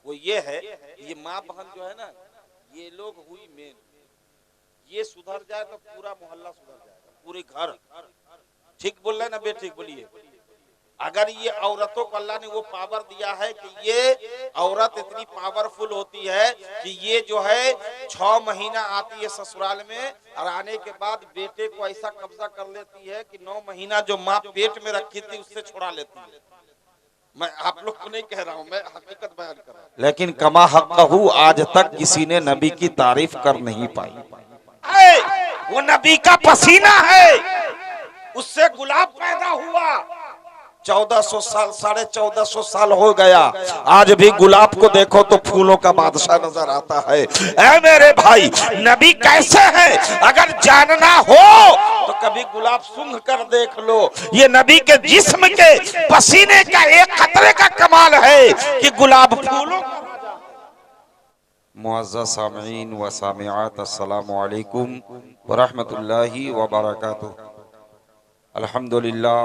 वो ये है, ये माँ बहन जो है ना, ये लोग हुई मेन, ये सुधर जाए तो पूरा मोहल्ला सुधर जाएगा, पूरे घर। ठीक बोल रहे ना बे, ठीक बोलिए। अगर ये औरतों को अल्लाह ने वो पावर दिया है कि ये औरत इतनी पावरफुल होती है कि ये जो है 6 महीना आती है ससुराल में, और आने के बाद बेटे को ऐसा कब्जा कर लेती है कि 9 महीना जो माँ पेट में रखी थी उससे छुड़ा लेती है। मैं आप लोग को नहीं कह रहा हूँ, मैं हकीकत बयान कर रहा हूँ। लेकिन कमा हक़्क़हू आज तक किसी ने नबी की तारीफ कर नहीं पाई। वो नबी का पसीना है, उससे गुलाब पैदा हुआ। 1400 साल, 1450 साल हो गया, आज भी गुलाब को देखो तो फूलों का बादशाह नजर आता है। ऐ मेरे भाई, नबी कैसे है अगर जानना हो तो कभी गुलाब सूंघ कर देख लो। ये नबी के जिस्म के पसीने का एक कतरे का कमाल है कि गुलाब फूलों। मुअज़्ज़ज़ सामिईन व सामिआत, अस्सलामु अलैकुम व रहमतुल्लाहि व बरकातुहू। अल्हम्दुलिल्लाह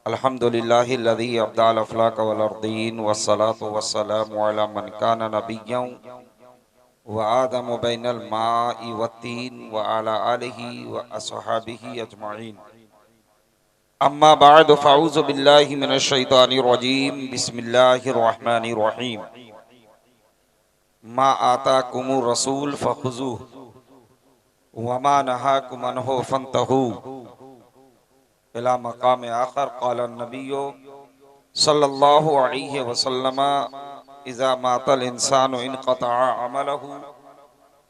अल्हम्दुलिल्लाहिल्लज़ी अब्दअल अफ़लाक वल अर्दीन वस्सलातु वस्सलामु अला मन काना नबिय्यन व आदम बैनल माइ वत्तीन व अला आलिहि व अस्हाबिहि अजमाइन। अम्मा बाद फ़अऊज़ु बिल्लाहि मिनश शैतानिर रजीम। बिस्मिल्लाहिर रहमानिर रहीम। मा आताकुमुर रसूल फ़ख़ुज़ूहु व मा नहाकुम अन्हु फ़न्तहू इला मकाम आखर। क़ाल नबिय्यु सल्लल्लाहु अलैहि वसल्लम इज़ा मातल इंसानु इनक़तअ अमलहु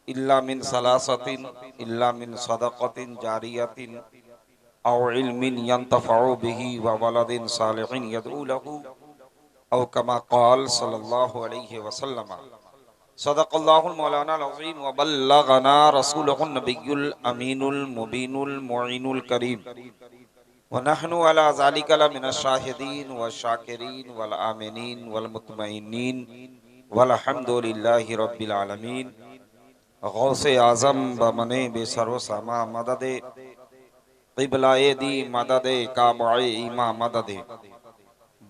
इल्ला मिन सलासतिन इल्ला मिन सदक़तिन जारियतिन औ इल्मिन यंतफ़अु बिही व वलदिन सालिहिन यदऊ लहु औ कमा क़ाल सल्लल्लाहु अलैहि वसल्लम। सदक़ल्लाहुल मौलाना अज़ीम व बल्लगना रसूलुहुन नबियुल अमीनुल मुबीनुल मुईनुल करीम व नहनु अला ज़ालिका लमिनश शाहिदीन व शाकिरीन वल आमिनीन वल मुतमइन्नीन वल्हम्दुलिल्लाहि रब्बिल आलमीन। गौसे आज़म बमने बेसरो समा मददे क़िबलाए दी मददे काबाए ईमा मददे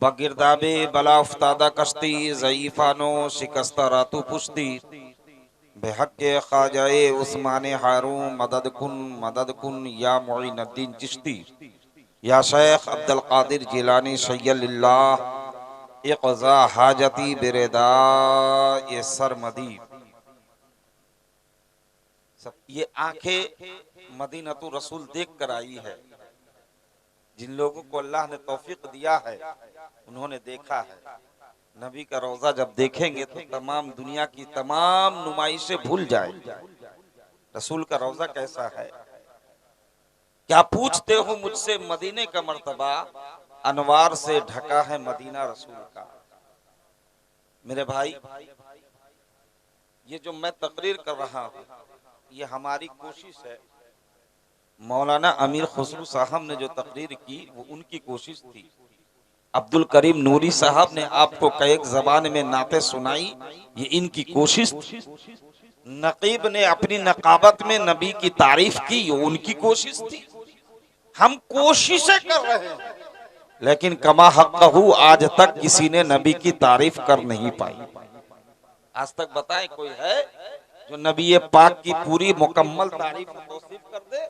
बगिरदाबे बला उफ्तादा कश्ती ज़ईफ़ानो शिकस्ता रातु पुश्ती बेहक़्क़े ख़ाजाए उस्माने हारून मदद कुन या मुईनुद्दीन चिश्ती या शेख अब्दुल कादिर जिलानी शय्यलिल्लाह इक़ज़ा हाजती बिरदा ये सरमदी। सब ये आंखें मदीनतुर रसूल देख कर आई है। जिन लोगों को अल्लाह ने तौफीक दिया है उन्होंने देखा है। नबी का रोजा जब देखेंगे तो तमाम दुनिया की तमाम नुमाइशें भूल जाएंगे। रसूल का रोजा कैसा है? क्या पूछते हो मुझसे? मदीने का मर्तबा अनवार से ढका है मदीना रसूल का। मेरे भाई, ये जो मैं तकरीर कर रहा हूँ ये हमारी कोशिश है। मौलाना अमीर खुसरू साहब ने जो तकरीर की वो उनकी कोशिश थी। अब्दुल करीम नूरी साहब ने आपको कई ज़बान में नाते सुनाई, ये इनकी कोशिश थी। नकीब ने अपनी नकाबत में नबी की तारीफ की, ये उनकी कोशिश थी। हम कोशिशें कर रहे हैं लेकिन कमा हक़्क़हू आज तक किसी ने नबी की तारीफ कर नहीं पाई। आज तक बताएं कोई है जो नबी पाक की पूरी मुकम्मल तारीफ तौसीफ कर दे?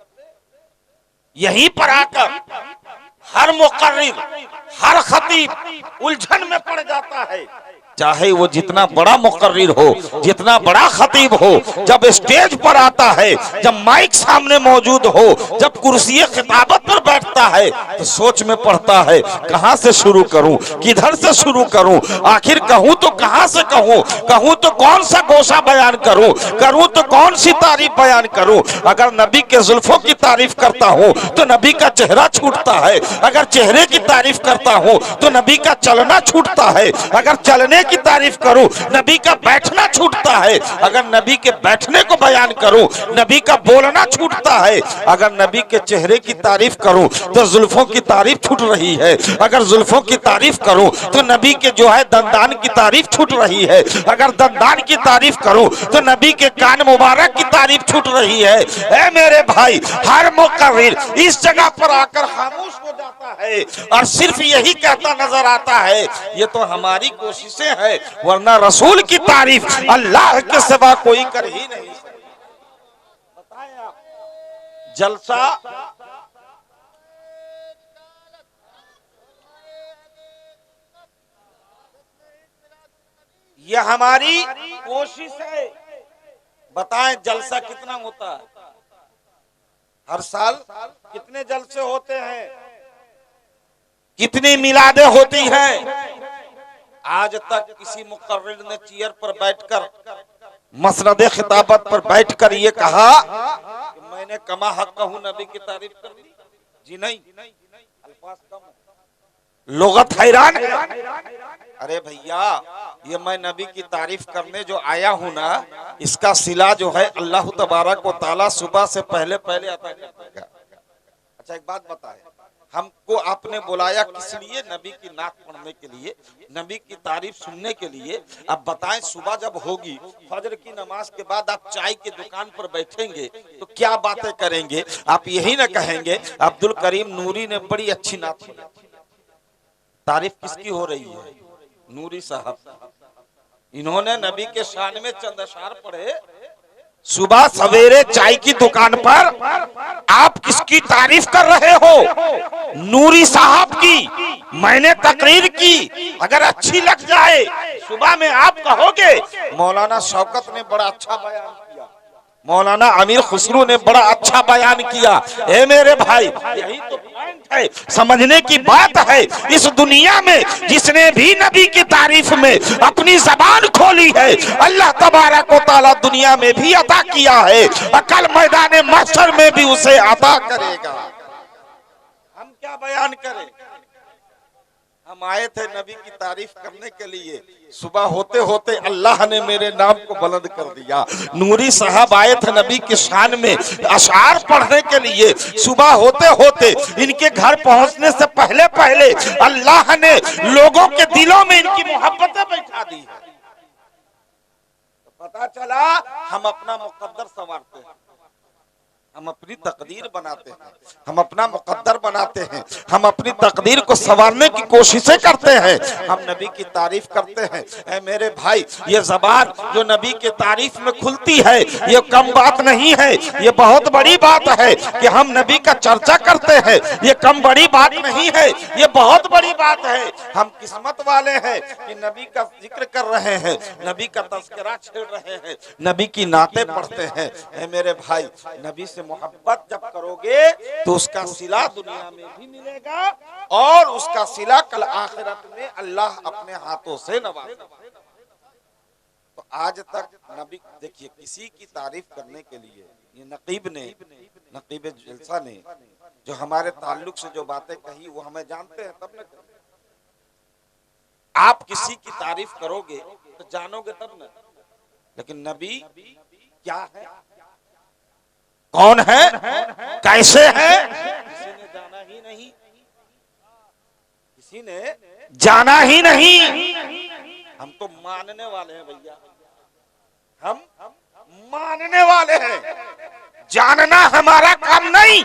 यहीं पर आकर हर मुक़र्रिर, हर खतीब उलझन में पड़ जाता है। चाहे वो जितना बड़ा मुक़र्रिर हो, जितना बड़ा खतीब हो, जब स्टेज पर आता है, जब माइक सामने मौजूद हो, जब कुर्सी खिताबत पर बैठता है तो सोच में पड़ता है कहां से शुरू करूं, किधर से शुरू करूं, आखिर कहूं तो कहां से कहूं, कहूं तो कौन सा गोशा बयान करूं, करूं तो कौन सी तारीफ बयान करूं। अगर नबी के जुल्फों की तारीफ करता हूं तो नबी का चेहरा छूटता है, अगर चेहरे की तारीफ करता हूं तो नबी का चलना छूटता है, अगर चलने की तारीफ करूं नबी का बैठना छूटता है, अगर नबी के बैठने को बयान करूं नबी का बोलना छूटता है, अगर नबी के चेहरे की तारीफ करूं तो जुल्फों की तारीफ छूट रही है, अगर जुल्फों की तारीफ करूं तो नबी के जो है दंदान की तारीफ छूट रही है, अगर दंदान की तारीफ करूं तो नबी के कान मुबारक की तारीफ छूट रही है। ऐ मेरे भाई, हर मुक़र्रिर इस जगह पर आकर खामोश हो जाता है और सिर्फ यही कहता नजर आता है ये तो हमारी कोशिशें हैं, वरना रसूल की तारीफ अल्लाह के सिवा कोई कर ही नहीं सकता। बताएं आप, जलसा ये हमारी कोशिश है। बताएं जलसा कितना होता है? हर साल कितने जलसे होते हैं, कितनी मिलादे होती हैं? आज तक किसी मुकर्रिर ने चेयर पर बैठकर मसनदे खिताबत पर बैठकर ये कहा कि मैंने कमा हक हूं नबी की तारीफ कर दी? जी नहीं, अल्फाज कम, लोगत हैरान है। अरे भैया, ये मैं नबी की तारीफ करने जो आया हूं ना, इसका सिला जो है अल्लाह तबारक व तआला सुबह से पहले पहले अता करेगा। अच्छा एक बात बताए, हमको आपने बुलाया किस लिए? नबी की नात पढ़ने के लिए, नबी की तारीफ सुनने के लिए। अब बताएं, सुबह जब होगी फजर की नमाज के बाद आप चाय की दुकान पर बैठेंगे तो क्या बातें करेंगे? आप यही ना कहेंगे अब्दुल करीम नूरी ने बड़ी अच्छी नात पढ़ी। तारीफ किसकी हो रही है? नूरी साहब। इन्होंने नबी के शान में चंद अशार पढ़े। सुबह सवेरे चाय की दुकान पर आप किसकी तारीफ कर रहे हो? नूरी साहब की। मैंने तकरीर की, अगर अच्छी लग जाए सुबह में आप कहोगे मौलाना शौकत ने बड़ा अच्छा बयान किया, मौलाना अमीर खुसरू ने बड़ा अच्छा बयान किया। ए मेरे भाई, यही तो पॉइंट है, समझने की बात है। इस दुनिया में जिसने भी नबी की तारीफ में अपनी जबान खोली है, अल्लाह तबारक व तआला दुनिया में भी अता किया है, कल मैदान महशर में भी उसे अता करेगा। हम क्या बयान करें? हम आए थे नबी की तारीफ करने के लिए, सुबह होते होते अल्लाह ने मेरे नाम को बुलंद कर दिया। नूरी साहब आए थे नबी की शान में अशार पढ़ने के लिए, सुबह होते होते इनके घर पहुंचने से पहले पहले अल्लाह ने लोगों के दिलों में इनकी मोहब्बतें बैठा दी है। तो पता चला हम अपना मुकद्दर संवारते हैं, हम अपनी तकदीर बनाते हैं, हम अपना मुकद्दर बनाते हैं, हम अपनी तकदीर को संवारने की कोशिशें करते हैं, हम नबी की तारीफ करते हैं। ऐ मेरे भाई, ये जबान जो नबी की तारीफ में खुलती है ये कम बात नहीं है, ये बहुत बड़ी बात है कि हम नबी का चर्चा करते हैं, ये कम बड़ी बात नहीं है, ये बहुत बड़ी बात है। हम किस्मत वाले हैं कि नबी का जिक्र कर रहे हैं, नबी का तज़किरा छेड़ रहे हैं, नबी की नाते पढ़ते हैं। ऐ मेरे भाई, नबी से मोहब्बत जब करोगे तो उसका सिला दुनिया में भी मिलेगा और उसका सिला कल आखिरत में अल्लाह अपने हाथों से नवाजेगा। तो आज तक नबी, देखिए किसी की तारीफ करने के लिए ये नकीब जलसा ने जो हमारे ताल्लुक से जो बातें कही वो हमें जानते हैं तब न। आप किसी की तारीफ करोगे तो जानोगे तब न। लेकिन नबी क्या है, कौन है, कैसे है, किसी ने जाना ही नहीं, किसी ने जाना ही नहीं। हम तो मानने वाले हैं भैया, हम मानने वाले हैं, जानना हमारा काम नहीं।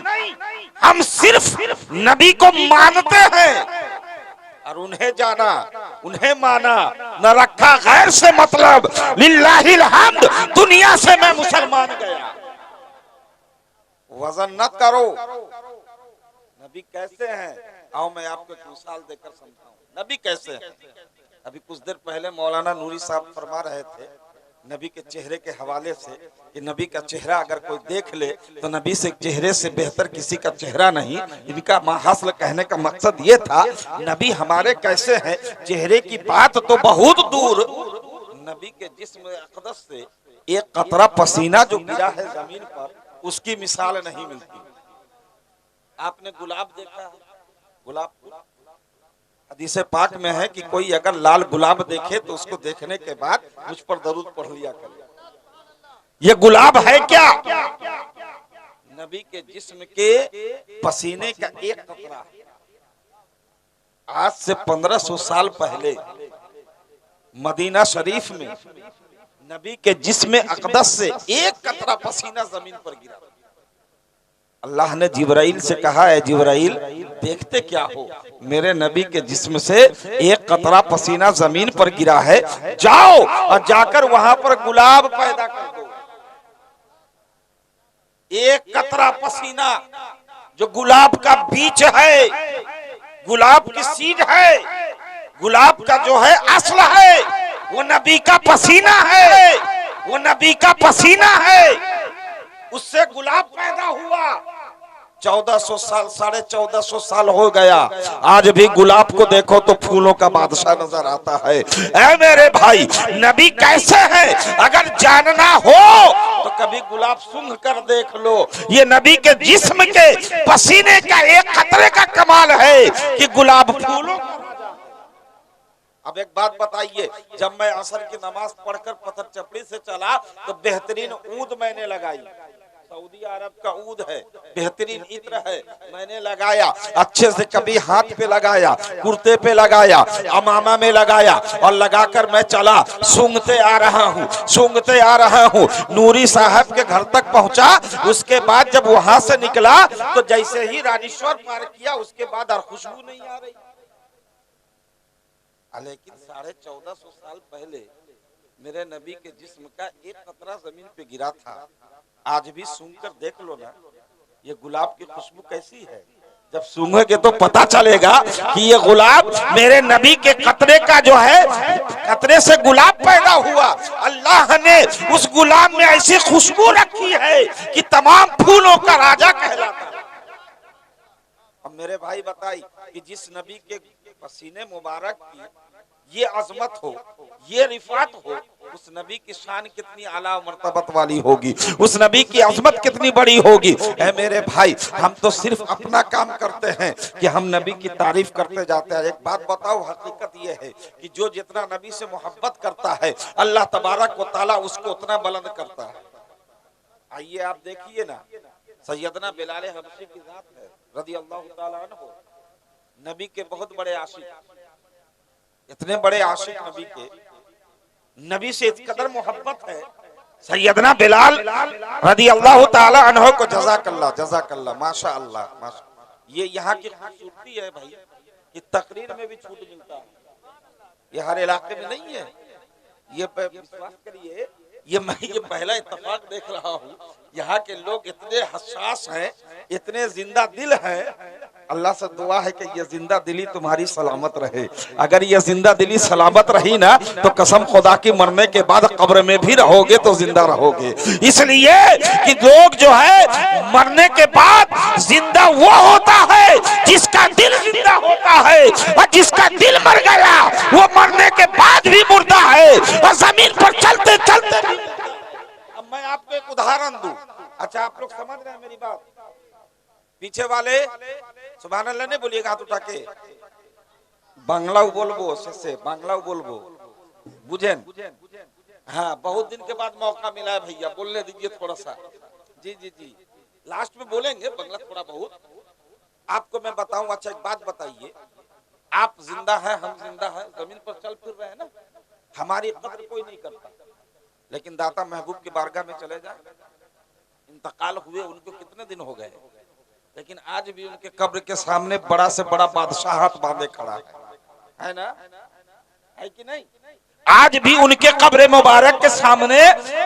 हम सिर्फ नबी को मानते हैं और उन्हें जाना, उन्हें माना, न रखा गैर से मतलब। लिल्लाहिल हम्द, दुनिया से मैं मुसलमान गया। वजन न करो। नबी कैसे हैं, आओ मैं आपको एक मिसाल देकर समझाऊं नबी कैसे हैं। अभी कुछ देर पहले मौलाना नूरी साहब फरमा रहे थे नबी के चेहरे के हवाले से कि नबी का चेहरा अगर कोई देख ले तो नबी से चेहरे से बेहतर किसी का चेहरा नहीं। इनका माहासल कहने का मकसद ये था नबी हमारे कैसे हैं, चेहरे की बात तो बहुत दूर, नबी के जिस्म अक़दस से एक कतरा पसीना जो गिरा है जमीन पर उसकी मिसाल नहीं मिलती। आपने गुलाब देखा है? गुलाब हदीस पाक में है कि कोई अगर लाल गुलाब देखे तो उसको देखने के बाद मुझ पर दरूद पढ़ लिया करे। ये गुलाब है क्या? नबी के जिस्म के पसीने का एक कतरा। आज से 1500 साल पहले मदीना शरीफ में नबी के जिस्म अक़दस से एक कतरा पसीना जमीन पर गिरा। अल्लाह ने जिब्राइल से कहा है, जिब्राइल देखते क्या हो, मेरे नबी के जिस्म से एक कतरा पसीना जमीन पर गिरा है, जाओ और जाकर वहां पर गुलाब पैदा कर दो। एक कतरा पसीना जो गुलाब का बीज है, गुलाब की सीड है, गुलाब का जो है असल है, वो नबी का पसीना है, वो नबी का पसीना है, उससे गुलाब पैदा हुआ। 1400 साल, 1450 साल हो गया, आज भी गुलाब को देखो तो फूलों का बादशाह नजर आता है। ऐ मेरे भाई, नबी कैसे हैं अगर जानना हो तो कभी गुलाब सूंघ कर देख लो। ये नबी के जिस्म के पसीने का एक कतरे का कमाल है कि गुलाब फूलों। अब एक बात बताइए, जब मैं असर की नमाज पढ़कर पत्थर चपड़ी से चला तो बेहतरीन ऊद मैंने लगाई, सऊदी अरब का ऊद है, बेहतरीन इत्र है, मैंने लगाया अच्छे से, कभी हाथ पे लगाया, कुर्ते पे लगाया, अमामा में लगाया और लगाकर मैं चला, सूंघते आ रहा हूँ, सूंघते आ रहा हूँ, नूरी साहब के घर तक पहुंचा। उसके बाद जब वहां से निकला तो जैसे ही राजेश्वर पार किया उसके बाद और खुशबू नहीं आ रही। लेकिन 1450 साल पहले मेरे नबी के जिस्म का एक कतरा जमीन पे गिरा था। आज भी सूंघकर देख लो ना, ये गुलाब की खुशबू कैसी है। जब सूंघोगे तो पता चलेगा कि ये गुलाब मेरे नबी के कतरे का जो है, कतरे से गुलाब पैदा हुआ। अल्लाह ने उस गुलाब में ऐसी खुशबू रखी है कि तमाम फूलों का राजा कहलाता है। अब मेरे भाई बताइए कि जिस नबी के पसीने मुबारक की ये अजमत हो, ये रिफात हो, उस नबी की शान कितनी आला मर्तबत वाली होगी, उस नबी की अजमत कितनी बड़ी होगी। ऐ मेरे भाई, हम तो सिर्फ अपना काम करते हैं कि हम नबी की तारीफ करते जाते हैं। एक बात बताओ, हकीकत ये है कि जो जितना नबी से मोहब्बत करता है अल्लाह तबारक व तआला उसको उतना बुलंद करता है। आइए आप देखिए ना, सैयदना बिलाल हबशी की जात है रज़ी अल्लाह तआला अन्हु, नबी के बहुत बड़े आशिक, इतने बड़े आशिक नबी के, नबी से इस कदर मोहब्बत है। सैयदना बिलाल रज़ी अल्लाह तआला अन्हु को जज़ाकल्लाह जज़ाकल्लाह माशा अल्लाह माशा। ये यहाँ की खूबसूरती है भाई, ये तकरीर में भी छूट मिलता है, ये हर इलाके में नहीं है। ये विश्वास करिए, ये मैं ये पहला इत्तेफाक देख रहा हूँ। यहाँ के लोग इतने हसास हैं, इतने जिंदा दिल हैं। अल्लाह से दुआ है कि ये जिंदा दिली तुम्हारी सलामत रहे। अगर ये जिंदा दिली सलामत रही ना तो कसम खुदा की मरने के बाद कब्र में भी रहोगे तो जिंदा रहोगे। इसलिए कि लोग जो है मरने के बाद जिंदा वो होता है जिसका दिल जिंदा होता है, और जिसका दिल मर गया वो मरने के बाद भी मुर्दा है और जमीन पर चलते चलते। अब मैं आपको एक उदाहरण दूं। अच्छा, आप लोग समझ रहे हैं मेरी बात? पीछे वाले सुभान अल्लाह ने बोलिएगा हाथ उठा के, बांग्ला बोलबो से बांग्ला बोलबो, बुझेन? हाँ, बहुत दिन के बाद मौका मिला है भैया, बोलने दीजिए थोड़ा सा। जी जी जी, लास्ट में बोलेंगे बांग्ला थोड़ा बहुत। आपको मैं बताऊं, अच्छा एक बात बताइए, आप जिंदा हैं, हम जिंदा हैं, जमीन पर चल फिर रहे हैं ना, हमारी कद्र कोई नहीं करता। लेकिन दाता महबूब की बारगाह में चले जाए, इंतकाल हुए उनको कितने दिन हो गए, लेकिन आज भी उनके कब्र के सामने बड़ा से बड़ा बादशाह हाथ बांधे खड़ा है ना, है कि नहीं? आज भी उनके कब्र मुबारक के सामने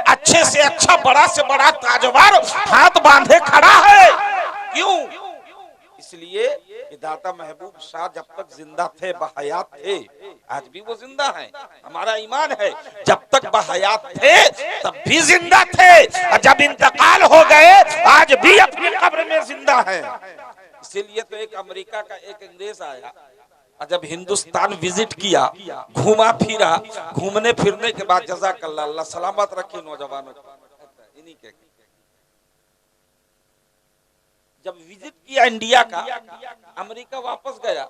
अच्छे से अच्छा बड़ा से बड़ा ताजवार हाथ बांधे खड़ा है। क्यों? इसलिए कि दाता महबूब शाह जब तक जिंदा थे, बहयात थे, आज भी वो जिंदा हैं। हमारा ईमान है जब तक बहयात थे तब भी जिंदा थे, और जब इंतकाल हो गए आज भी अपनी कब्र में जिंदा हैं। इसीलिए तो एक अमेरिका का एक अंग्रेज आया और जब हिंदुस्तान विजिट किया, घूमा फिरा, घूमने फिरने के बाद जज़ाकल्लाह, अल्लाह सलामत रखे नौजवानों को, इन्हीं के जब विजिट किया इंडिया का, अमेरिका वापस गया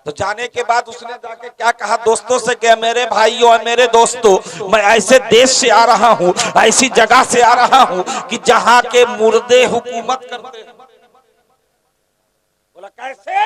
तो जाने के बाद उसने जाके क्या कहा दोस्तों से कि मेरे भाइयों, मेरे दोस्तों, मैं ऐसे देश से आ रहा हूँ, ऐसी जगह से आ रहा हूँ कि जहाँ के मुर्दे हुकूमत करते हैं। बोला कैसे?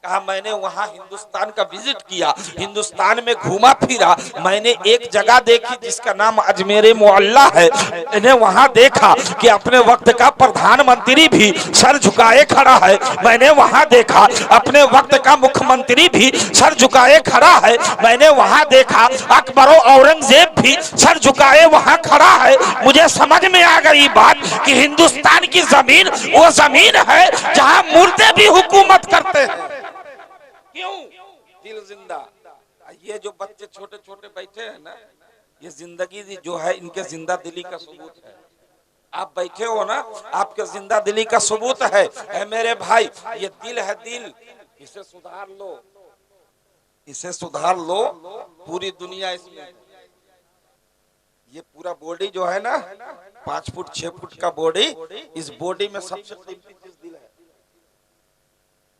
कहा मैंने वहां हिंदुस्तान का विजिट किया, हिंदुस्तान में घूमा फिरा, मैंने एक जगह देखी जिसका नाम अजमेर मोहल्ला है। मैंने वहां देखा कि अपने वक्त का प्रधानमंत्री भी सर झुकाए खड़ा है। मैंने वहां देखा अपने वक्त का मुख्यमंत्री भी सर झुकाए खड़ा है। मैंने वहां देखा अकबर औरंगजेब भी सर झुकाए वहां खड़ा है। मुझे समझ में आ गई बात कि हिंदुस्तान की जमीन वो जमीन है जहां मुर्दे भी हुकूमत करते हैं। क्यों? दिल जिंदा। ये जो बच्चे छोटे छोटे बैठे हैं ना, ये जिंदगी जो है इनके जिंदा दिली का सबूत है। आप बैठे हो ना, आपके जिंदा दिली का सबूत है। मेरे भाई, ये दिल है, दिल, इसे सुधार लो, इसे सुधार लो। पूरी दुनिया इसमें, ये पूरा बॉडी जो है ना, 5 फुट 6 फुट का बॉडी, इस बॉडी में सबसे कीमती चीज दिल है।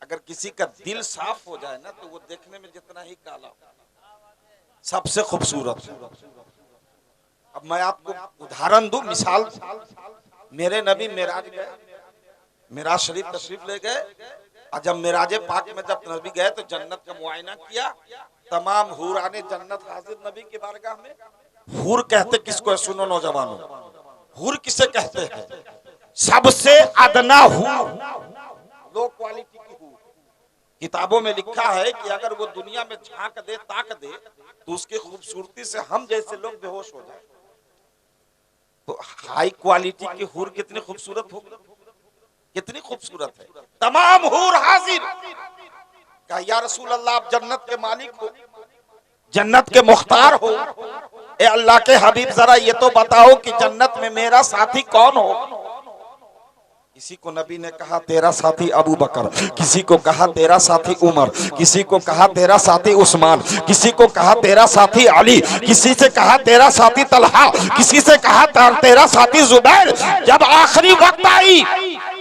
अगर किसी का दिल साफ हो जाए ना, तो वो देखने में जितना ही काला सबसे खूबसूरत। अब मैं आपको उदाहरण दूं, मिसाल। मेरे नबी मेराज गए, मेराज शरीफ तशरीफ ले गए, और जब मेराज पाक में जब नबी गए तो जन्नत का मुआयना किया। तमाम हूराने जन्नत हाजिर नबी के बारगाह में। हूर कहते किसको है? सुनो नौजवानों, हूर किसे कहते हैं? सबसे अदना हूर, लो क्वालिटी की हूर। किताबों में लिखा है कि अगर वो दुनिया में झांक दे, ताक दे, तो उसकी खूबसूरती से हम जैसे लोग बेहोश हो जाए। तो हाई क्वालिटी की हूर कितनी खूबसूरत होगी, कितनी खूबसूरत है। तमाम हूर हाजिर। कहा या रसूल अल्लाह, आप जन्नत के मालिक हो, जन्नत के मुख्तार हो, ए अल्लाह के हबीब जरा ये तो बताओ कि जन्नत में मेरा साथी कौन हो? किसी को नबी ने कहा तेरा साथी अबू बकर, किसी को कहा तेरा साथी उमर, किसी को कहा तेरा साथी उस्मान, किसी को कहा तेरा साथी अली, किसी से कहा तेरा साथी तलहा, किसी से कहा तेरा साथी जुबैर। जब आखिरी वक्त आई,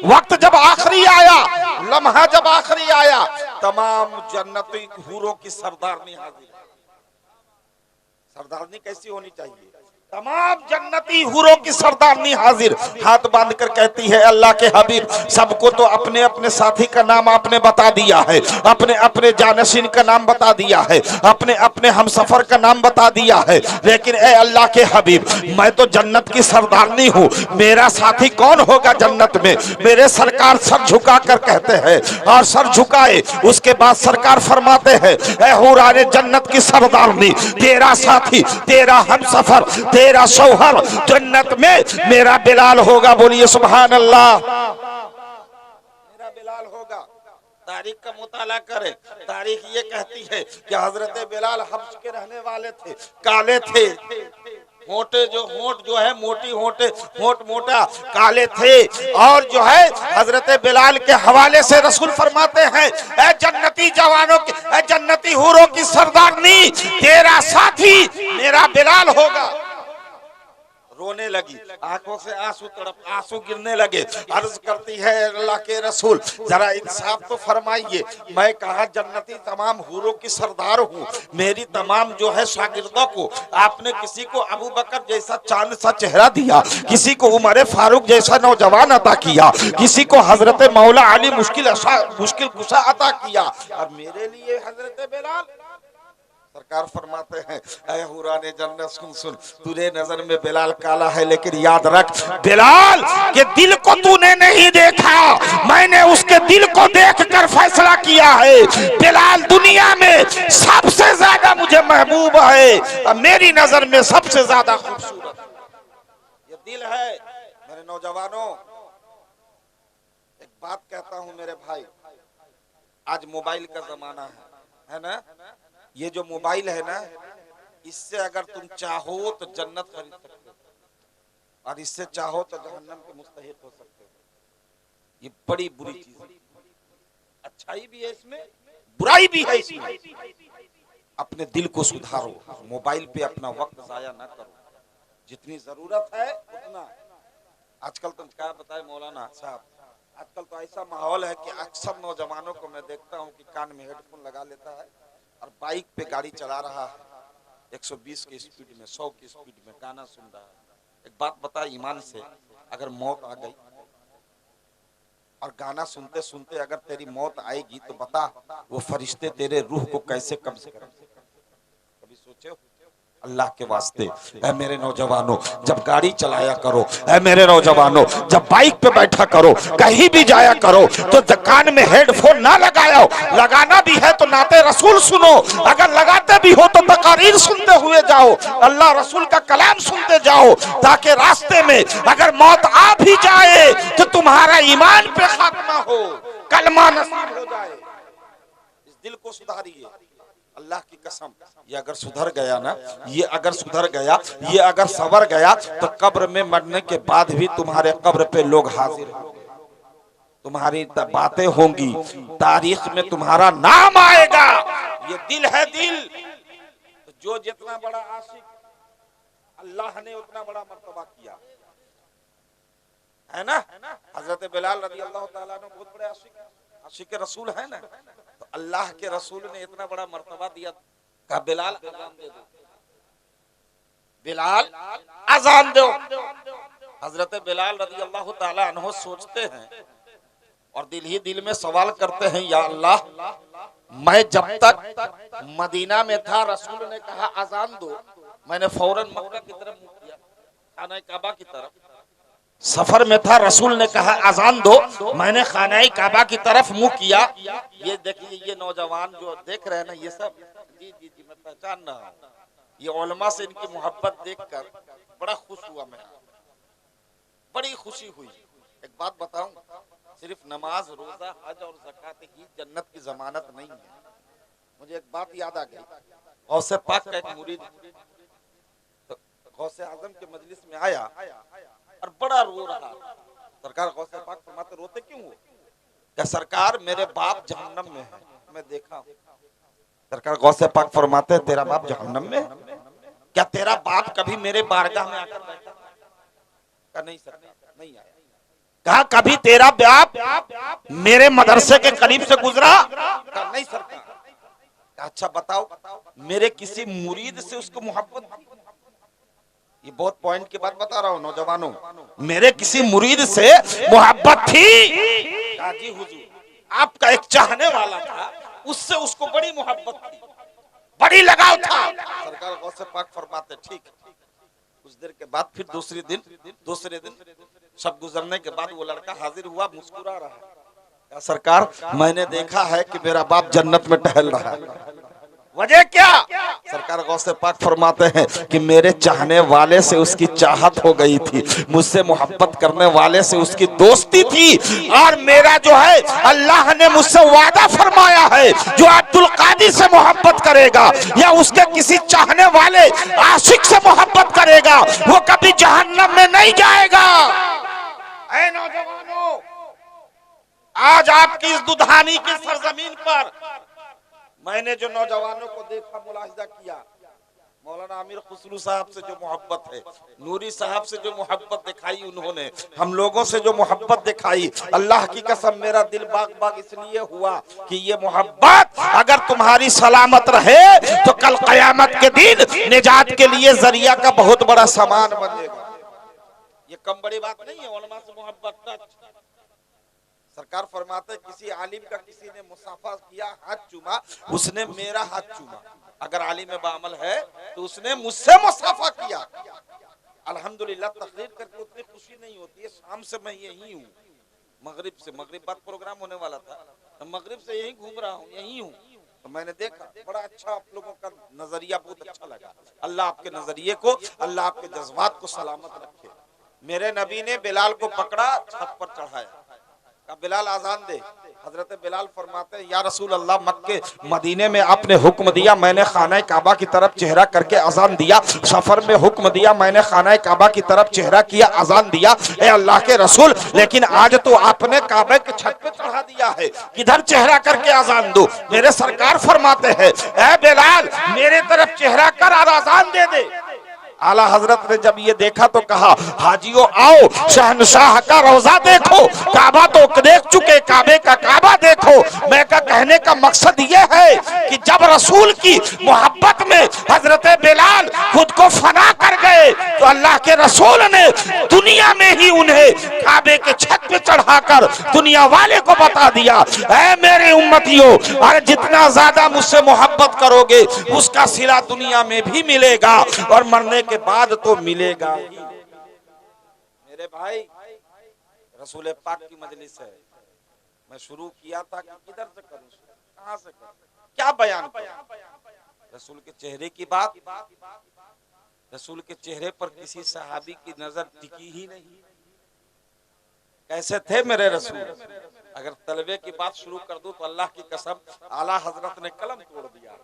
वक्त जब आखिरी आया, लम्हा जब आखिरी आया, तमाम जन्नती हूरों की सरदारनी हाजिर। सरदारनी कैसी होनी चाहिए? तमाम जन्नती हूरों की सरदारनी हाजिर, हाथ बांध कर कहती है अल्लाह के हबीब, सबको तो अपने अपने साथी का नाम आपने बता दिया है, अपने अपने जानशीन का नाम बता दिया है, अपने अपने हमसफर का नाम बता दिया है, लेकिन ए अल्लाह के हबीब, मैं तो जन्नत की सरदारनी हूँ, मेरा साथी कौन होगा जन्नत में? मेरे सरकार सर झुका कर कहते हैं, और सर झुकाए उसके बाद सरकार फरमाते हैं, ए हुराने जन्नत की सरदारनी, तेरा साथी, तेरा हमसफर, तेरा शौहर जन्नत में मेरा बिलाल होगा। बोलिए सुभान अल्लाह। मेरा बिलाल होगा। तारीख का मुताला करें, तारीख ये कहती है कि हजरत बिलाल हब्स के रहने वाले थे, काले थे, होंठे जो होंठ जो है मोटी होंठे, होंठ मोटा, काले थे। और जो है हजरत बिलाल के हवाले से रसूल फरमाते हैं, ए जन्नती जवानों की, ए जन्नती हूरों की सरदारनी, तेरा साथी मेरा बिलाल होगा। रोने लगी, आंखों से आंसू तड़प, आंसू गिरने लगे। अर्ज करती है अल्लाह के रसूल, जरा इंसाफ तो फरमाइए, मैं कहा जन्नती तमाम हूरों की सरदार हूँ, मेरी तमाम जो है शागिर्दों को आपने किसी को अबू बकर जैसा चांद सा चेहरा दिया, किसी को उमर फारूक जैसा नौजवान अता किया, किसी को हजरत मौला अली मुश्किल कुशा अता किया, और मेरे लिए हजरत बिलाल। सरकार फरमाते हैं, ऐ हुराने जन्नत सुन सुन, तुझे नजर में बिलाल काला है, लेकिन याद रख बिलाल के दिल को तूने नहीं देखा, मैंने उसके दिल को देखकर फैसला किया है, बिलाल दुनिया में सबसे ज्यादा मुझे महबूब है, और मेरी नजर में सबसे ज्यादा खूबसूरत ये दिल है। मेरे नौजवानों, एक बात कहता हूं मेरे भाई, आज मोबाइल का जमाना है ना? ये जो मोबाइल है ना, इससे अगर तुम चाहो तो जन्नत खरीद सकते हो, और इससे चाहो तो जहन्नम के मुस्तहिक हो सकते हो। ये बड़ी बुरी चीज है। अच्छाई भी है इसमें, बुराई भी है इसमें। अपने दिल को सुधारो, मोबाइल पे अपना वक्त जाया ना करो, जितनी जरूरत है उतना। आजकल तो क्या बताए मौलाना साहब, आजकल तो ऐसा माहौल है कि अक्सर नौजवानों को मैं देखता हूँ कि कान में हेडफोन लगा लेता है और बाइक पे गाड़ी चला रहा है, 120 की स्पीड में, 100 की स्पीड में गाना सुन रहा है। एक बात बता ईमान से, अगर मौत आ गई और गाना सुनते सुनते अगर तेरी मौत आएगी तो बता वो फरिश्ते तेरे रूह को कैसे कब्ज करेंगे? कभी सोचे हो? अल्लाह के वास्ते ऐ मेरे नौजवानों, जब गाड़ी चलाया करो, ऐ मेरे नौजवानों, जब बाइक पे बैठा करो, कहीं भी जाया करो तो कान में हेडफोन ना लगाओ। लगाना भी है तो नाते रसूल सुनो, अगर लगाते भी हो तो तकारीर सुनते हुए जाओ, अल्लाह रसूल का कलाम सुनते जाओ, ताकि रास्ते में अगर मौत आ भी जाए तो तुम्हारा ईमान पे खात्मा हो, कलमा नसीब हो जाए। इस दिल को सुधारिए, अल्लाह की कसम, ये अगर सुधर गया ना, ये अगर सुधर गया, ये अगर सवर गया तो कब्र में मरने के बाद भी तुम्हारे कब्र पे लोग हाजिर होंगे, तुम्हारी बातें होंगी, तारीख में तुम्हारा नाम आएगा। ये दिल है दिल, तो जो जितना बड़ा आशिक, अल्लाह ने उतना बड़ा मर्तबा किया है ना। हजरत बिलाल रज़ी अल्लाह ताला अन्हु बहुत बड़े आशिक रसूल है ना, तो अल्लाह के रसूल ने इतना बड़ा मर्तबा दिया, कहा बिलाल अजान दे दो, बिलाल अजान दो। हजरत बिलाल रज़ी अल्लाह ताला अन्हु सोचते हैं और दिल ही दिल में सवाल करते हैं, या अल्लाह, मैं जब तक मदीना में था रसूल ने कहा अजान दो, मैंने फौरन मक्का की तरफ मुंह किया, खाना काबा की तरफ। सफर में था रसूल ने कहा अजान दो, मैंने खाना काबा की तरफ मुंह किया। ये देखिए, ये नौजवान जो देख रहे हैं ना, ये सब जी जी जी मैं पहचान रहा हूँ, ये उलमा से इनकी मोहब्बत देखकर बड़ा खुश हुआ मैं, बड़ी खुशी हुई। एक बात बताऊं, सिर्फ नमाज, रोजा, हज और ज़कात ही जन्नत की जमानत नहीं है। मुझे एक बात याद आ गई, गौसे पाक का एक मुरीद तो गौसे आजम के मजलिस में आया और बड़ा रो रहा। सरकार गौसे पाक फरमाते, रोते क्यों हो? क्या सरकार मेरे बाप जहन्नम में है, मैं देखा हूं। सरकार गौसे पाक फरमाते, तेरा बाप जहन्नम में है? क्या तेरा बाप कभी मेरे बारगाह में आकर बैठा? कहा नहीं सरकार, नहीं आया। कहा कभी तेरा बाप मेरे मदरसे के करीब से गुजरा? कहा नहीं सरकार। अच्छा बताओ, मेरे किसी मुरीद से उसको मोहब्बत थी? ये बहुत पॉइंट की बात बता रहा हूँ नौजवानों, मेरे किसी मुरीद से मोहब्बत थी? कहा जी हुजूर, आपका एक चाहने वाला था, उससे उसको बड़ी मोहब्बत थी, बड़ी लगाव था। सरकार गौसे पाक फरमाते, ठीक। कुछ देर के बाद फिर दूसरे दिन सब गुजरने के बाद वो लड़का हाजिर हुआ, मुस्कुरा रहा है। सरकार मैंने देखा है कि मेरा बाप जन्नत में टहल रहा है, वजह क्या? सरकार गौसे पाक फरमाते हैं कि मेरे चाहने वाले से उसकी चाहत हो गई थी, मुझसे मोहब्बत करने वाले से उसकी दोस्ती थी, और मेरा जो है अल्लाह ने मुझसे वादा फरमाया है, जो अब्दुल कादिर से मोहब्बत करेगा या उसके किसी चाहने वाले आशिक से मोहब्बत करेगा, वो कभी जहन्नम में नहीं जाएगा। ऐ नौजवानों, आज आपकी इस दुधानी की सरजमीन पर मैंने जो नौजवानों को देखा, मुलाहिजा किया, मौलाना आमिर खुसरू साहब से जो मोहब्बत है, नूरी साहब से जो मोहब्बत दिखाई उन्होंने, हम लोगों से जो मोहब्बत दिखाई, अल्लाह की कसम मेरा दिल बाग बाग इसलिए हुआ कि ये मोहब्बत अगर तुम्हारी सलामत रहे तो कल कयामत के दिन निजात के लिए जरिया का बहुत बड़ा सामान बनेगा। ये कम बड़ी बात नहीं है उलमा से मोहब्बत। सरकार फरमाते, किसी आलिम का किसी ने मुसाफा किया, हाथ चूमा, उसने मेरा हाथ चूमा। अगर आलिम बामल है तो उसने मुझसे मुसाफा किया। अल्हम्दुलिल्लाह, तकरीर करके उतनी खुशी नहीं होती है। शाम से मैं यही हूँ, मगरिब बाद प्रोग्राम होने वाला था, तो मगरिब से यही घूम रहा हूँ, यही हूँ। तो मैंने देखा बड़ा अच्छा आप लोगों का नजरिया, बहुत अच्छा लगा। अल्लाह आपके नजरिए को, अल्लाह आपके जज्बात को सलामत रखे। मेरे नबी ने बिलाल को पकड़ा, छत पर चढ़ाया, बिलाल आजान दे। हजरत बिलाल फरमाते हैं, या रसूल अल्लाह, मक्के मदीने में आपने हुक्म दिया, मैंने खाना काबा की तरफ चेहरा करके अजान दिया। सफर में हुक्म दिया, मैंने खाना काबा की तरफ चेहरा किया, अजान दिया। ए अल्लाह के रसूल, लेकिन आज तो आपने काबे के छत पे चढ़ा दिया है, किधर चेहरा करके अजान दो? मेरे सरकार फरमाते हैं, ए बिलाल, मेरे तरफ चेहरा कर और अजान दे दे। आला हजरत ने जब ये देखा तो कहा, हाजियों आओ, शहनशाह का रोजा देखो, काबा तो देख चुके, काबे का काबा देखो। मैं का कहने का मकसद ये है कि जब रसूल की मोहब्बत में हजरत बिलाल खुद को फना कर गए, तो अल्लाह के रसूल ने दुनिया में ही उन्हें काबे के छत पे चढ़ाकर दुनिया वाले को बता दिया, ऐ मेरे उम्मतियों, अरे जितना ज्यादा मुझसे मोहब्बत करोगे उसका सिला दुनिया में भी मिलेगा और मरने के बाद तो मिलेगा ही। मेरे भाई, रसूल पाक की मजलिस है, मैं शुरू किया था कि किधर से करूं, कहां से करूं, क्या बयान करूं। रसूल के चेहरे की बात, रसूल के चेहरे पर किसी सहाबी की नजर टिकी ही नहीं। कैसे थे मेरे रसूल। अगर तलबे की बात शुरू कर दूं तो अल्लाह की कसम आला हजरत ने कलम तोड़ दिया,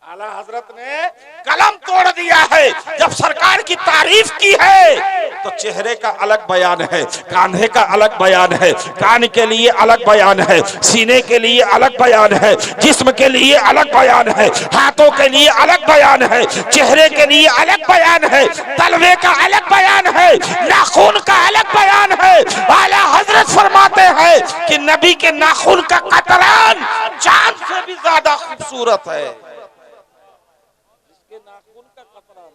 आला हजरत ने कलम तोड़ दिया है। जब सरकार की तारीफ की है तो चेहरे का अलग बयान है, कांधे का अलग बयान है, कान के लिए अलग बयान है, सीने के लिए अलग बयान है, जिस्म के लिए अलग बयान है, हाथों के लिए अलग बयान है, चेहरे के लिए अलग बयान है, तलवे का अलग बयान है, नाखून का अलग बयान है। आला हजरत फरमाते हैं कि नबी के नाखून का कतरान चांद से भी ज्यादा खूबसूरत है। नाखून का कतरान,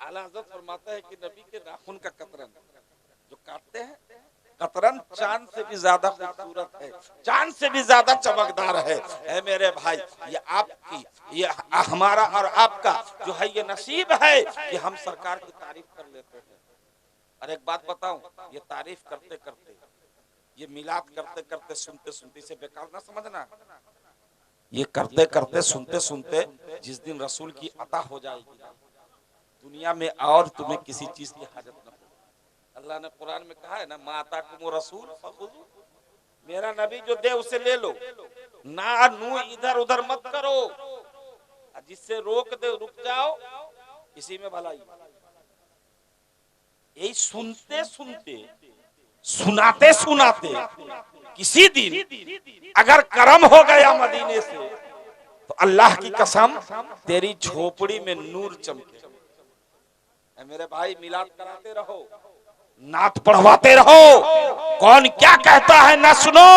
आला हज़रत फरमाता है कि नबी के नाखून का कतरन जो काटते हैं, कतरन चांद से भी ज्यादा खूबसूरत है, चांद से भी ज्यादा चमकदार है। ऐ मेरे भाई, ये आपकी, ये हमारा और आपका जो है ये नसीब है कि हम सरकार की तारीफ कर लेते हैं। और एक बात बताऊं, ये तारीफ करते करते, ये मिलाद करते करते, सुनते सुनते इसे बेकार ना समझना, ये करते करते सुनते सुनते जिस दिन रसूल की अता हो जाएगी दुनिया में और तुम्हें किसी चीज की हाजत न हो। अल्लाह ने कुरान में कहा है ना, माता कुम रसूल फखुज़ू, मेरा नबी जो दे उसे ले लो, ना नू इधर उधर मत करो, जिससे रोक दे रुक जाओ, इसी में भलाई। यही सुनते सुनते, सुनाते सुनाते किसी दिन अगर करम हो गया मदीने से तो अल्लाह की कसम तेरी झोपड़ी में नूर चमके। मेरे भाई, मिलाद कराते रहो, नात पढ़वाते रहो, कौन क्या कहता है ना सुनो,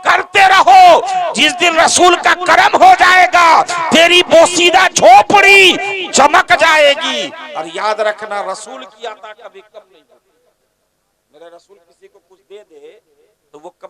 करते रहो। जिस दिन रसूल का करम हो जाएगा तेरी बोसीदा झोपड़ी चमक जाएगी। और याद रखना, रसूल की अता कभी कम नहीं होती। मेरे रसूल किसी को कुछ दे दे तो वो कम